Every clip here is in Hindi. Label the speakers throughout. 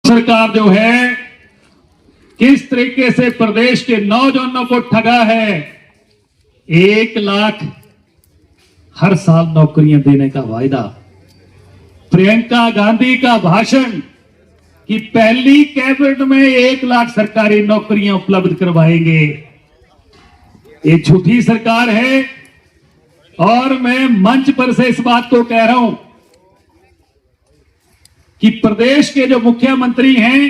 Speaker 1: सरकार जो है किस तरीके से प्रदेश के नौजवानों को ठगा है। 1 लाख हर साल नौकरियां देने का वायदा। प्रियंका गांधी का भाषण कि पहली कैबिनेट में 1 लाख सरकारी नौकरियां उपलब्ध करवाएंगे। ये झूठी सरकार है और मैं मंच पर से इस बात को कह रहा हूं कि प्रदेश के जो मुख्यमंत्री हैं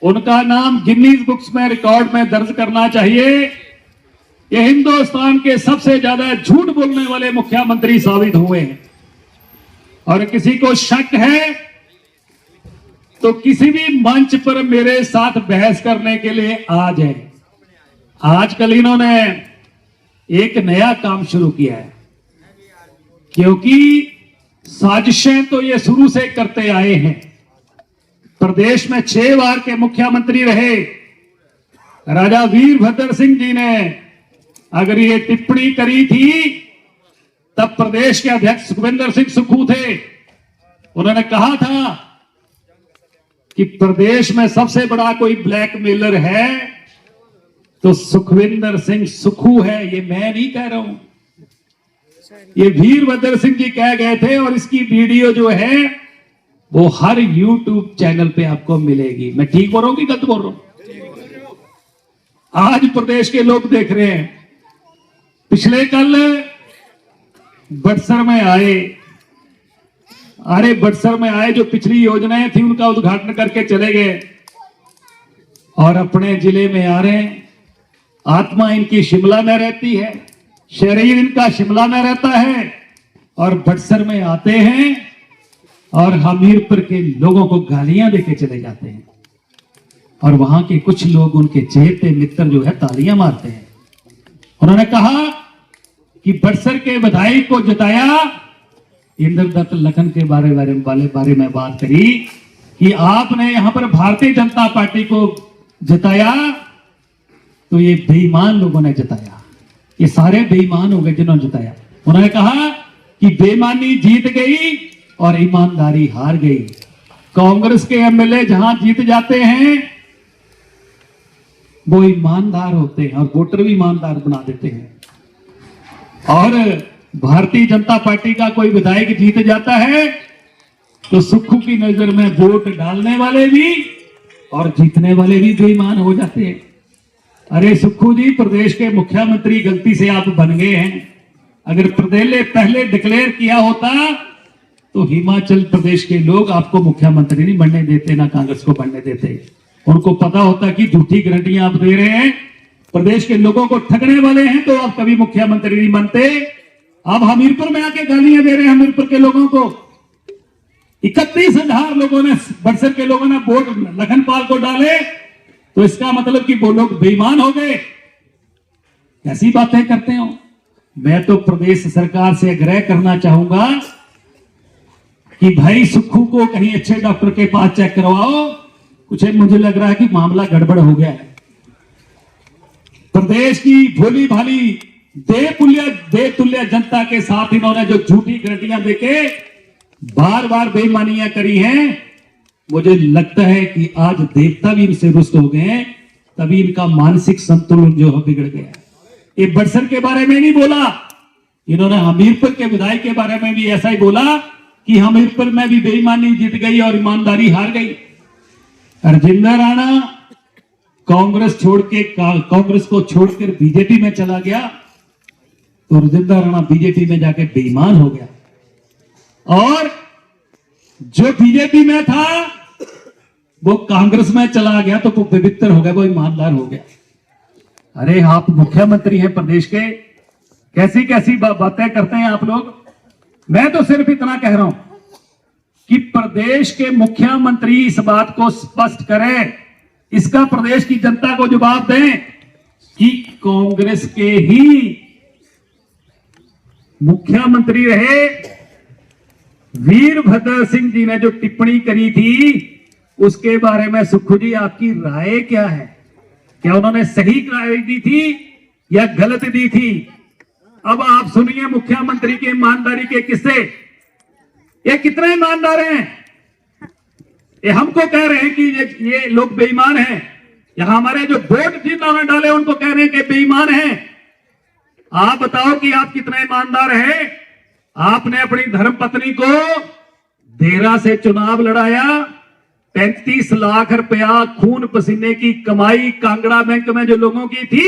Speaker 1: उनका नाम गिनीज बुक्स में रिकॉर्ड में दर्ज करना चाहिए। ये हिंदुस्तान के सबसे ज्यादा झूठ बोलने वाले मुख्यमंत्री साबित हुए हैं। और किसी को शक है तो किसी भी मंच पर मेरे साथ बहस करने के लिए आ जाए। आजकल इन्होंने एक नया काम शुरू किया है, क्योंकि साजिशें तो ये शुरू से करते आए हैं। प्रदेश में 6 बार के मुख्यमंत्री रहे राजा वीरभद्र सिंह जी ने अगर ये टिप्पणी करी थी तब प्रदेश के अध्यक्ष सुखविंदर सिंह सुक्खू थे। उन्होंने कहा था कि प्रदेश में सबसे बड़ा कोई ब्लैकमेलर है तो सुखविंदर सिंह सुक्खू है। ये मैं नहीं कह रहा हूं, ये वीरभद्र सिंह जी कह गए थे। और इसकी वीडियो जो है वो हर YouTube चैनल पे आपको मिलेगी। मैं ठीक बोल रहा हूं कि गलत बोल रहा हूं? आज प्रदेश के लोग देख रहे हैं। पिछले कल बड़सर में आए, बड़सर में आए, जो पिछली योजनाएं थी उनका उद्घाटन करके चले गए और अपने जिले में आ रहे हैं। आत्मा इनकी शिमला में रहती है, शरीर इनका शिमला में रहता है और बड़सर में आते हैं और हमीरपुर के लोगों को गालियां देके चले जाते हैं। और वहां के कुछ लोग उनके चहेते मित्र जो है तालियां मारते हैं। उन्होंने कहा कि बड़सर के विधायक को जिताया। इंद्रदत्त लखन के बारे में बात करी कि आपने यहां पर भारतीय जनता पार्टी को जिताया तो ये बेईमान लोगों ने जिताया। ये सारे बेईमान हो गए जिन्होंने जिताया। उन्होंने कहा कि बेईमानी जीत गई और ईमानदारी हार गई। कांग्रेस के एमएलए जहां जीत जाते हैं वो ईमानदार होते हैं और वोटर भी ईमानदार बना देते हैं। और भारतीय जनता पार्टी का कोई विधायक जीत जाता है तो सुक्खू की नजर में वोट डालने वाले भी और जीतने वाले भी बेईमान हो जाते हैं। अरे सुक्खू जी, प्रदेश के मुख्यमंत्री गलती से आप बन गए हैं। अगर पहले डिक्लेयर किया होता तो हिमाचल प्रदेश के लोग आपको मुख्यमंत्री नहीं बनने देते, ना कांग्रेस को बनने देते। उनको पता होता कि झूठी गारंटियां आप दे रहे हैं, प्रदेश के लोगों को ठगने वाले हैं, तो आप कभी मुख्यमंत्री नहीं बनते। अब हमीरपुर में आके गालियां दे रहे हैं हमीरपुर के लोगों को। 31,000 लोगों ने, बड़सर के लोगों ने वोट लखनपाल को डाले तो इसका मतलब कि वो लोग बेईमान हो गए। कैसी बातें करते हो। मैं तो प्रदेश सरकार से आग्रह करना चाहूंगा कि भाई सुक्खू को कहीं अच्छे डॉक्टर के पास चेक करवाओ। कुछ मुझे लग रहा है कि मामला गड़बड़ हो गया है। प्रदेश की भोली भाली देतुल्य जनता के साथ इन्होंने जो झूठी गारंटियां देके बार बार बेईमानियां करी हैं, मुझे लगता है कि आज देवता भी इनसे रुष्ट हो गए हैं। तभी इनका मानसिक संतुलन जो है बिगड़ गया। ये बड़सर के बारे में नहीं बोला, इन्होंने हमीरपुर के विधायक के बारे में भी ऐसा ही बोला कि हमीरपुर में भी बेईमानी जीत गई और ईमानदारी हार गई। राजेंद्र राणा कांग्रेस को छोड़कर बीजेपी में चला गया तो राजेंद्र राणा बीजेपी में जाके बेईमान हो गया। और जो बीजेपी में था वो कांग्रेस में चला गया तो वो पवित्र हो गया, वो ईमानदार हो गया। अरे आप मुख्यमंत्री हैं प्रदेश के, कैसी कैसी बातें करते हैं आप लोग। मैं तो सिर्फ इतना कह रहा हूं कि प्रदेश के मुख्यमंत्री इस बात को स्पष्ट करें, इसका प्रदेश की जनता को जवाब दें कि कांग्रेस के ही मुख्यमंत्री रहे वीरभद्र सिंह जी ने जो टिप्पणी करी थी उसके बारे में सुक्खू जी आपकी राय क्या है? क्या उन्होंने सही राय दी थी या गलत दी थी? अब आप सुनिए मुख्यमंत्री की ईमानदारी के किस्से। ये कितने ईमानदार हैं? ये हमको कह रहे हैं कि ये लोग बेईमान हैं, यहां हमारे जो वोट जिन्होंने डाले उनको कह रहे हैं कि बेईमान हैं। आप बताओ कि आप कितने ईमानदार हैं। आपने अपनी धर्मपत्नी को देहरा से चुनाव लड़ाया, 35 लाख रुपया खून पसीने की कमाई कांगड़ा बैंक में जो लोगों की थी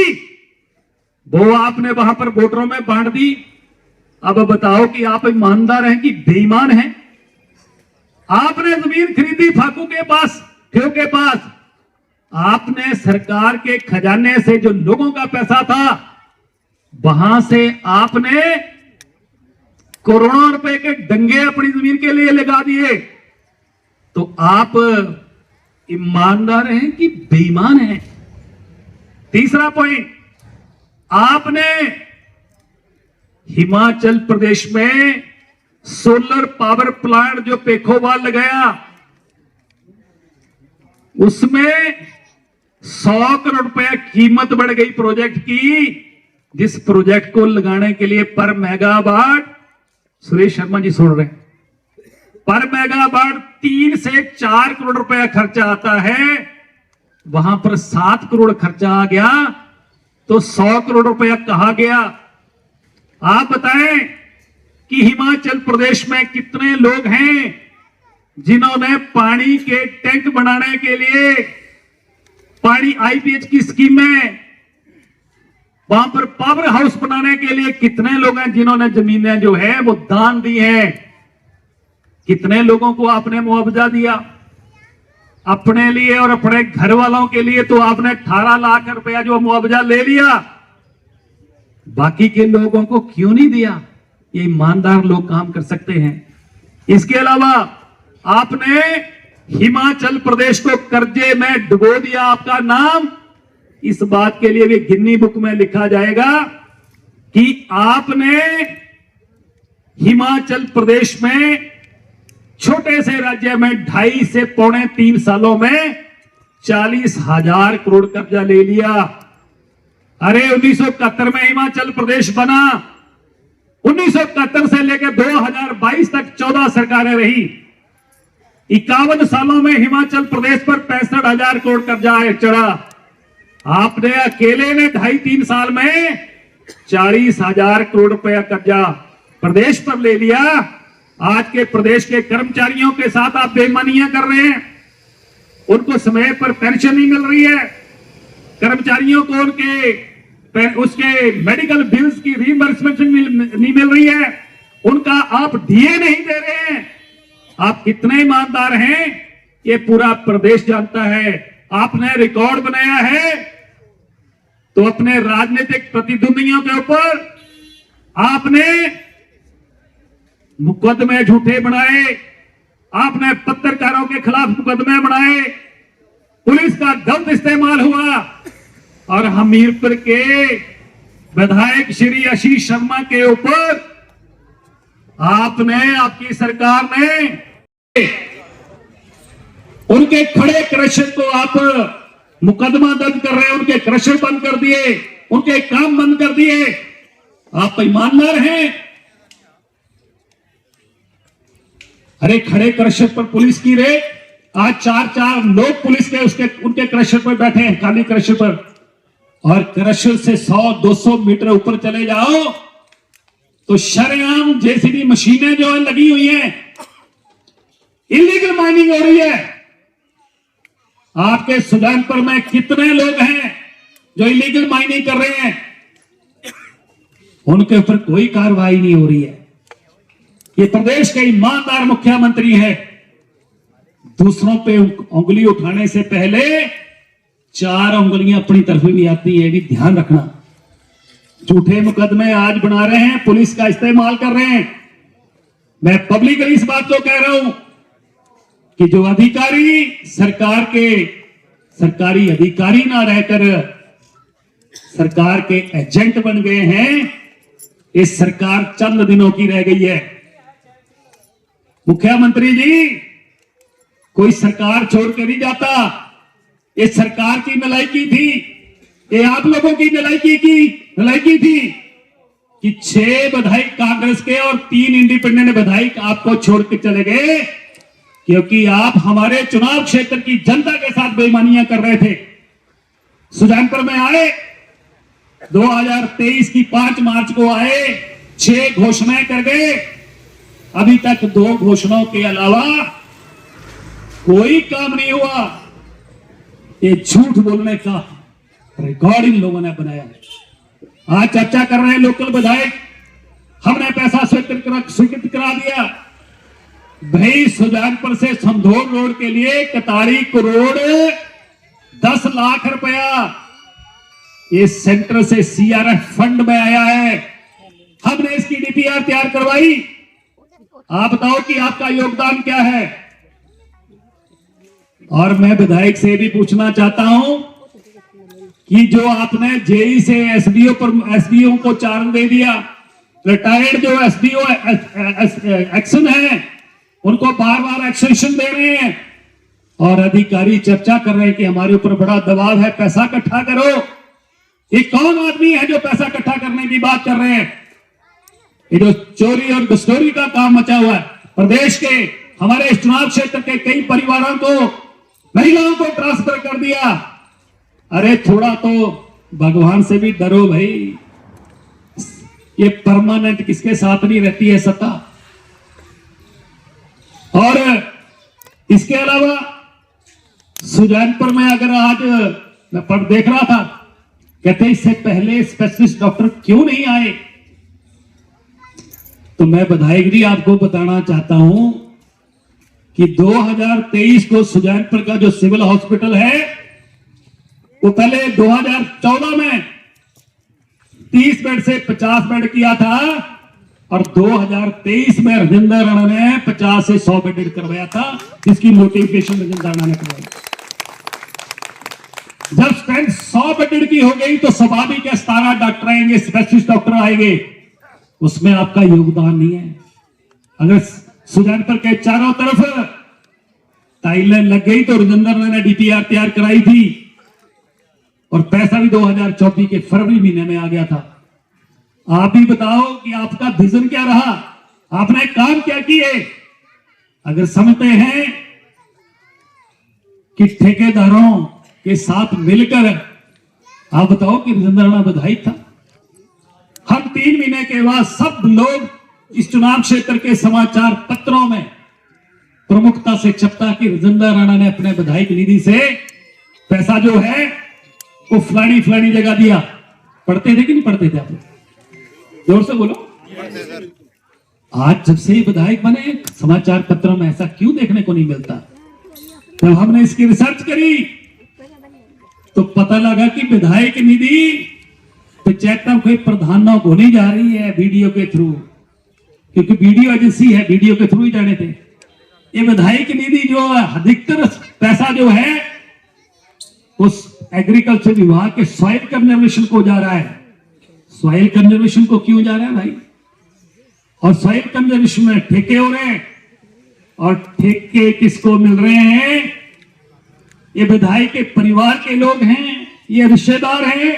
Speaker 1: वो आपने वहां पर वोटरों में बांट दी। अब बताओ कि आप ईमानदार हैं कि बेईमान हैं। आपने जमीन खरीदी फाकू के पास, ठेव के पास। आपने सरकार के खजाने से जो लोगों का पैसा था वहां से आपने करोड़ों रुपए के दंगे अपनी जमीन के लिए लगा दिए। तो आप ईमानदार हैं कि बेईमान हैं। तीसरा पॉइंट, आपने हिमाचल प्रदेश में सोलर पावर प्लांट जो पेखोवाल लगाया उसमें 100 करोड़ रुपया कीमत बढ़ गई प्रोजेक्ट की, जिस प्रोजेक्ट को लगाने के लिए पर मेगावाट, सुरेश शर्मा जी सुन रहे हैं, पर मेगावाट 3 से 4 करोड़ रुपया खर्चा आता है, वहां पर 7 करोड़ खर्चा आ गया तो 100 करोड़ रुपया कहां गया। आप बताएं कि हिमाचल प्रदेश में कितने लोग हैं जिन्होंने पानी के टैंक बनाने के लिए, पानी आईपीएच की स्कीम में, वहां पर पावर हाउस बनाने के लिए कितने लोग हैं जिन्होंने जमीनें जो है वो दान दी हैं। कितने लोगों को आपने मुआवजा दिया अपने लिए और अपने घर वालों के लिए, तो आपने 18 लाख रुपया जो मुआवजा ले लिया, बाकी के लोगों को क्यों नहीं दिया। ये ईमानदार लोग काम कर सकते हैं। इसके अलावा आपने हिमाचल प्रदेश को कर्जे में डुबो दिया। आपका नाम इस बात के लिए भी गिन्नी बुक में लिखा जाएगा कि आपने हिमाचल प्रदेश में छोटे से राज्य में 2.5 से 2.25 सालों में 40,000 करोड़ कर्जा ले लिया। अरे 1971 में हिमाचल प्रदेश बना, 1971 से लेकर 2022 तक 14 सरकारें रही। 51 सालों में हिमाचल प्रदेश पर 65,000 करोड़ कर्जा चढ़ा। आपने अकेले ने 2.5-3 साल में 40,000 करोड़ रुपया कर्जा प्रदेश पर ले लिया। आज के प्रदेश के कर्मचारियों के साथ आप बेईमानियां कर रहे हैं। उनको समय पर पेंशन नहीं मिल रही है, कर्मचारियों को उसके मेडिकल बिल्स की रीइंबर्समेंट नहीं मिल रही है, उनका आप डीए नहीं दे रहे हैं। आप कितने ईमानदार हैं ये पूरा प्रदेश जानता है। आपने रिकॉर्ड बनाया है तो अपने राजनीतिक प्रतिद्वंदियों के ऊपर आपने मुकदमे झूठे बनाए, आपने पत्रकारों के खिलाफ मुकदमे बनाए, पुलिस का गलत इस्तेमाल हुआ और हमीरपुर के विधायक श्री आशीष शर्मा के ऊपर आपने, आपकी सरकार ने उनके खड़े क्रशर को आप मुकदमा दर्ज कर रहे हैं, उनके क्रशर बंद कर दिए, उनके काम बंद कर दिए। आप ईमानदार हैं। अरे खड़े क्रशर पर पुलिस की रेड, आज 4 लोग पुलिस के उनके क्रशर पर बैठे हैं, खाली क्रशर पर। और क्रशर से 100-200 मीटर ऊपर चले जाओ तो शरेआम जेसीबी मशीनें जो है लगी हुई हैं, इलीगल माइनिंग हो रही है। आपके सुजानपुर में कितने लोग हैं जो इलीगल माइनिंग कर रहे हैं, उनके ऊपर कोई कार्रवाई नहीं हो रही है। ये प्रदेश के ईमानदार मुख्यमंत्री है। दूसरों पे उंगली उठाने से पहले 4 उंगलियां अपनी तरफ भी आती है, भी ध्यान रखना। झूठे मुकदमे आज बना रहे हैं, पुलिस का इस्तेमाल कर रहे हैं। मैं पब्लिकली इस बात को कह रहा हूं कि जो अधिकारी सरकार के सरकारी अधिकारी ना रहकर सरकार के एजेंट बन गए हैं, इस सरकार चंद दिनों की रह गई है। मुख्यमंत्री जी, कोई सरकार छोड़ कर नहीं जाता। ये सरकार की नलायकी थी, ये आप लोगों की नलायकी थी कि 6 विधायक कांग्रेस के और 3 इंडिपेंडेंट विधायक आपको छोड़ के चले गए। क्योंकि आप हमारे चुनाव क्षेत्र की जनता के साथ बेईमानियां कर रहे थे। सुजानपुर में आए 2023 की 5 मार्च को आए, 6 घोषणाएं कर गए, अभी तक 2 घोषणाओं के अलावा कोई काम नहीं हुआ। ये झूठ बोलने का रिकॉर्ड इन लोगों ने बनाया है। आज चर्चा कर रहे हैं लोकल विधायक, हमने पैसा स्वीकृत करा दिया। भाई सुजानपुर से समधोर रोड के लिए कताड़ी करोड़ 10 लाख रुपया इस सेंटर से सीआरएफ फंड में आया है। हमने इसकी डीपीआर तैयार करवाई। आप बताओ कि आपका योगदान क्या है। और मैं विधायक से भी पूछना चाहता हूं कि जो आपने जेई से एसडीओ को चार्ज दे दिया, रिटायर्ड जो एसडीओ एक्शन है उनको बार बार एक्सटेंशन दे रहे हैं, और अधिकारी चर्चा कर रहे हैं कि हमारे ऊपर बड़ा दबाव है, पैसा इकट्ठा करो। ये कौन आदमी है जो पैसा इकट्ठा करने की बात कर रहे हैं? ये जो चोरी और घुसखोरी का काम मचा हुआ है प्रदेश के, हमारे इस चुनाव क्षेत्र के कई परिवारों को, महिलाओं को ट्रांसफर कर दिया। अरे थोड़ा तो भगवान से भी डरो भाई। ये परमानेंट किसके साथ नहीं रहती है सत्ता। और इसके अलावा सुजानपुर में अगर आज मैं पढ़ देख रहा था, कहते इससे पहले स्पेशलिस्ट डॉक्टर क्यों नहीं आए। तो मैं विधायक जी आपको बताना चाहता हूं कि 2023 को सुजानपुर का जो सिविल हॉस्पिटल है वो पहले 2014 में 30 बेड से 50 बेड किया था, और 2023 में राजेंद्र राणा ने 50 से 100 बेड करवाया था, जिसकी नोटिफिकेशन राजेंद्र राणा ने करवाई। जब स्ट्रेंथ 100 बेड की हो गई तो स्वाभाविक है 17 डॉक्टर आएंगे, स्पेशलिस्ट डॉक्टर आएंगे, उसमें आपका योगदान नहीं है। अगर सुजानपुर के चारों तरफ टाइलें लग गई तो राजेंद्र राणा ने डीपीआर तैयार कराई थी, और पैसा भी 2024 के फरवरी महीने में आ गया था। आप ही बताओ कि आपका विजन क्या रहा, आपने काम क्या किए। अगर समझते हैं कि ठेकेदारों के साथ मिलकर, आप बताओ कि राजेंद्र राणा विधायक था। हम 3 महीने के बाद सब लोग इस चुनाव क्षेत्र के समाचार पत्रों में प्रमुखता से छपता कि राजेंद्र राणा ने अपने विधायक निधि से पैसा जो है वो फलानी जगह दिया। पढ़ते थे कि नहीं पढ़ते थे आप? जोर से बोलो। आज जब से विधायक बने समाचार पत्रों में ऐसा क्यों देखने को नहीं मिलता? जब हमने इसकी रिसर्च करी तो पता लगा कि विधायक निधि पंचायत कोई प्रधानों को नहीं जा रही है वीडियो के थ्रू, क्योंकि वीडियो एजेंसी है, वीडियो के थ्रू ही जाने थे। ये विधायक निधि जो अधिकतर पैसा जो है उस एग्रीकल्चर विभाग के सॉइल कंजर्वेशन को जा रहा है। सॉइल कंजर्वेशन को क्यों जा रहा है भाई? और सॉइल कंजर्वेशन में ठेके हो रहे हैं, और ठेके किसको मिल रहे हैं? ये विधायक के परिवार के लोग हैं, ये रिश्तेदार हैं।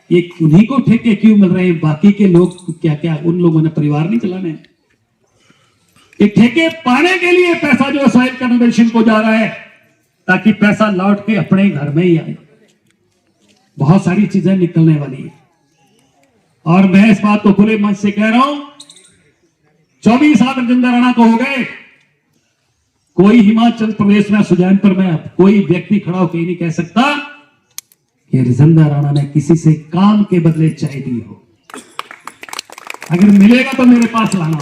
Speaker 1: ये उन्हीं को ठेके क्यों मिल रहे हैं? बाकी के लोग क्या उन लोगों ने परिवार नहीं चलाने? ये ठेके पाने के लिए पैसा जो सॉइल कंजर्वेशन को जा रहा है, ताकि पैसा लौट के अपने घर में ही आए। बहुत सारी चीजें निकलने वाली है, और मैं इस बात को खुले मंच से कह रहा हूं। 24 साल राजेंद्र राणा को हो गए। कोई हिमाचल प्रदेश में, सुजानपुर में कोई व्यक्ति खड़ा होकर नहीं कह सकता कि राजेंद्र राणा ने किसी से काम के बदले चाय दी हो। अगर मिलेगा तो मेरे पास लाना।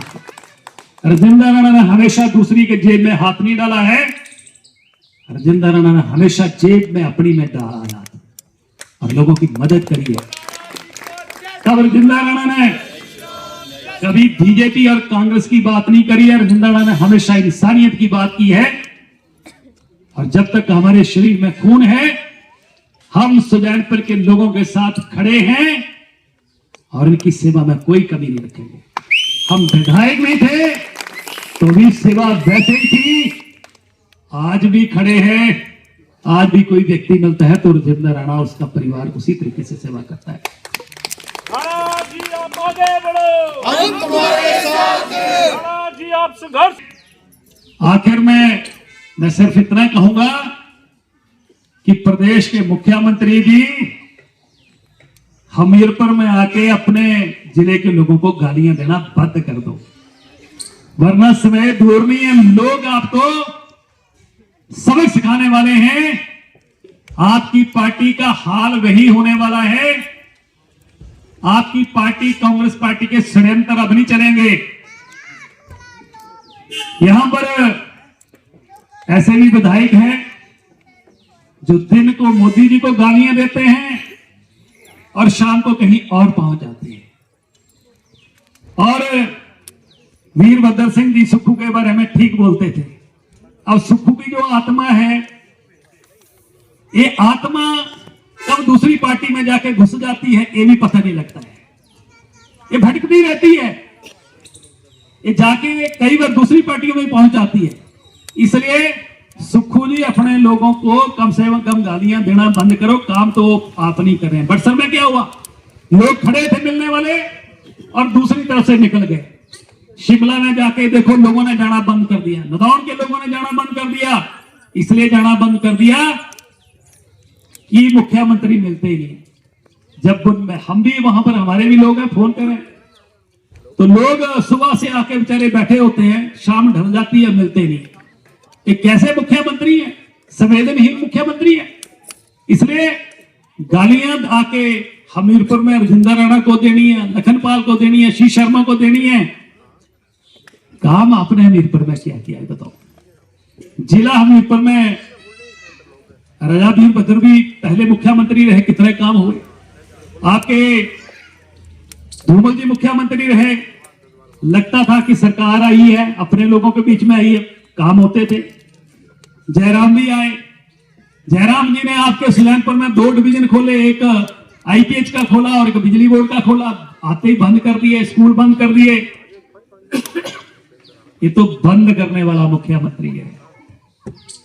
Speaker 1: राजेंद्र राणा ने हमेशा दूसरी के जेब में हाथ नहीं डाला है। राजेंद्र राणा ने हमेशा जेब में अपनी में डाला और लोगों की मदद करी है। तब राजेंद्र राणा ने कभी बीजेपी और कांग्रेस की बात नहीं करी है। राजेंद्र राणा ने हमेशा इंसानियत की बात की है, और जब तक हमारे शरीर में खून है हम सुजानपुर के लोगों के साथ खड़े हैं, और इनकी सेवा में कोई कमी नहीं रखेंगे। हम विधायक नहीं थे तो भी सेवा वैसे ही थी, आज भी खड़े हैं। आज भी कोई व्यक्ति मिलता है तो राजेंद्र राणा उसका परिवार उसी तरीके से सेवा करता है।
Speaker 2: जी आप आगे बढ़ो, हम तुम्हारे साथ हैं। जी आप संघर्ष
Speaker 1: आखिर में मैं सिर्फ इतना कहूंगा कि प्रदेश के मुख्यमंत्री जी हमीरपुर में आके अपने जिले के लोगों को गालियां देना बंद कर दो, वरना समय दूर नहीं है, लोग आपको सबक सिखाने वाले हैं। आपकी पार्टी का हाल वही होने वाला है। आपकी पार्टी कांग्रेस पार्टी के षड्यंत्र अब नहीं चलेंगे। यहां पर ऐसे भी विधायक हैं जो दिन को मोदी जी को गालियां देते हैं और शाम को कहीं और पहुंच जाते हैं। और वीरभद्र सिंह जी सुक्खू के बारे में ठीक बोलते थे। अब सुक्खू की जो आत्मा है, ये आत्मा कब दूसरी पार्टी में जाके घुस जाती है ये भी पता नहीं लगता है। ये भटकती रहती है, ये जाके कई बार दूसरी पार्टियों में पहुंच जाती है। इसलिए सुक्खू जी अपने लोगों को कम से कम गालियां देना बंद करो। काम तो आप नहीं कर रहे हैं। बक्सर में क्या हुआ, लोग खड़े थे मिलने वाले और दूसरी तरफ से निकल गए। शिमला में जाके देखो लोगों ने जाना बंद कर दिया, नदौन के लोगों ने जाना बंद कर दिया। इसलिए जाना बंद कर दिया कि मुख्यमंत्री मिलते ही नहीं। जब हम भी वहां पर, हमारे भी लोग हैं, फोन करें तो लोग सुबह से आके बेचारे बैठे होते हैं, शाम ढल जाती है, मिलते नहीं। ये कैसे मुख्यमंत्री है, संवेदनहीन मुख्यमंत्री है। इसलिए गालियां आके हमीरपुर में रजिंदर राणा को देनी है, लखनपाल को देनी है, श्री शर्मा को देनी है। काम आपने हमीरपुर में क्या किया है बताओ। जिला हमीरपुर में राजा वीरभद्र भी पहले मुख्यमंत्री रहे, कितने काम हुए। आपके धूमल जी मुख्यमंत्री रहे, लगता था कि सरकार आई है, अपने लोगों के बीच में आई है, काम होते थे। जयराम भी आए, जयराम जी ने आपके सुलैनपुर में 2 डिवीजन खोले, एक आईपीएच का खोला और एक बिजली बोर्ड का खोला। आते ही बंद कर दिए, स्कूल बंद कर दिए। ये तो बंद करने वाला मुख्यमंत्री है।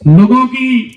Speaker 1: लोगों की